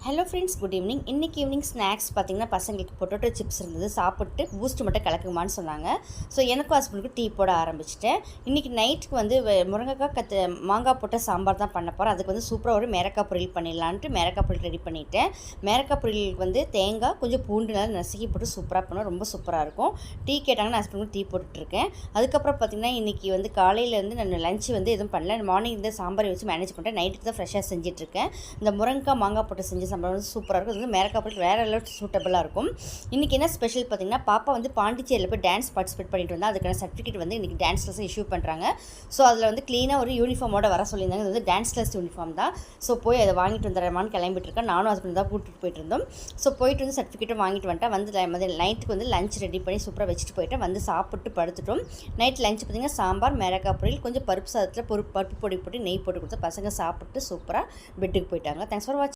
Hello friends, good evening. இன்றைக்கி evening snacks பார்த்திங்கன்னா பசங்களுக்கு பொட்டேட்டோ சிப்ஸ் இருந்தது, சாப்பிட்டு பூஸ்ட் மட்டும் கலக்குமான்னு சொன்னாங்க. ஸோ எனக்கும் ஹஸ்பண்டுக்கும் டீ போட ஆரம்பிச்சிட்டேன். இன்றைக்கி நைட்டுக்கு வந்து முருங்கைக்காய் மாங்காய் போட்ட சாம்பார் தான் பண்ண போகிறேன். அதுக்கு வந்து சூப்பராக ஒரு மேரக்காய் பொரியல் பண்ணிடலான்ட்டு மேரக்காய் பொரியல் ரெடி பண்ணிவிட்டேன். மேரக்காய் பொரியலுக்கு வந்து தேங்காய் கொஞ்சம் பூண்டு நல்லா நசுக்கி போட்டு சூப்பராக பண்ணோம், ரொம்ப சூப்பராக இருக்கும். டீ கேட்டாங்கன்னா ஹஸ்பண்டுக்கும் டீ போட்டுட்ருக்கேன். அதுக்கப்புறம் பார்த்திங்கன்னா இன்றைக்கி வந்து காலையிலேருந்து நான் லஞ்சு வந்து எதுவும் பண்ணல. மார்னிங் இந்த சாம்பார் வச்சு மேனேஜ் பண்ணிட்டேன். நைட்டுக்கு தான் ஃப்ரெஷ்ஷாக செஞ்சிட்ருக்கேன். இந்த முருங்கைக்காய் மாங்காய் போட்டு செஞ்ச சாம்பார் வந்து சூப்பராக இருக்கும். அது வந்து மேரக்காய் பொரியல் வேறு அளவுக்கு சூட்டபுளாக இருக்கும். இன்றைக்கி என்ன ஸ்பெஷல் பார்த்திங்கன்னா, பாப்பா வந்து பாண்டிச்சேரியில் போய் டான்ஸ் பார்ட்டிசிபேட் பண்ணிட்டு வந்தால் அதுக்கான சர்டிஃபிகேட் வந்து இன்றைக்கி டான்ஸ் கிளாஸ் இஷ்யூ பண்ணுறாங்க. ஸோ அதில் வந்து க்ளீனாக ஒரு யூனிஃபார்மோட வர சொல்லியிருந்தாங்க. இது வந்து டான்ஸ் கிளாஸ் யூனிஃபார்ம் தான். ஸோ போய் அதை வாங்கிட்டு வந்துடுறமான்னு கிளம்பிட்டுருக்கேன். நானும் ஹஸ்பண்ட் தான் கூட்டிகிட்டு போயிட்டு இருந்தோம். ஸோ போயிட்டு வந்து சர்டிஃபிகேட்டும் வாங்கிட்டு வந்துட்டேன். வந்து நைட்டுக்கு வந்து லஞ்ச் ரெடி பண்ணி சூப்பராக வச்சுட்டு போயிட்டேன். வந்து சாப்பிட்டு படுத்துட்டோம். நைட் லஞ்ச் பார்த்திங்கன்னா சாம்பார், மேரக்காய் பொரியல், கொஞ்சம் பருப்பு சாதத்தில் பருப்பு பொடி போட்டு நெய் போட்டு கொடுத்தா பசங்க சாப்பிட்டு சூப்பராக பெட்டுக்கு போயிட்டாங்க. தேங்க்ஸ் ஃபார் வாட்சிங்.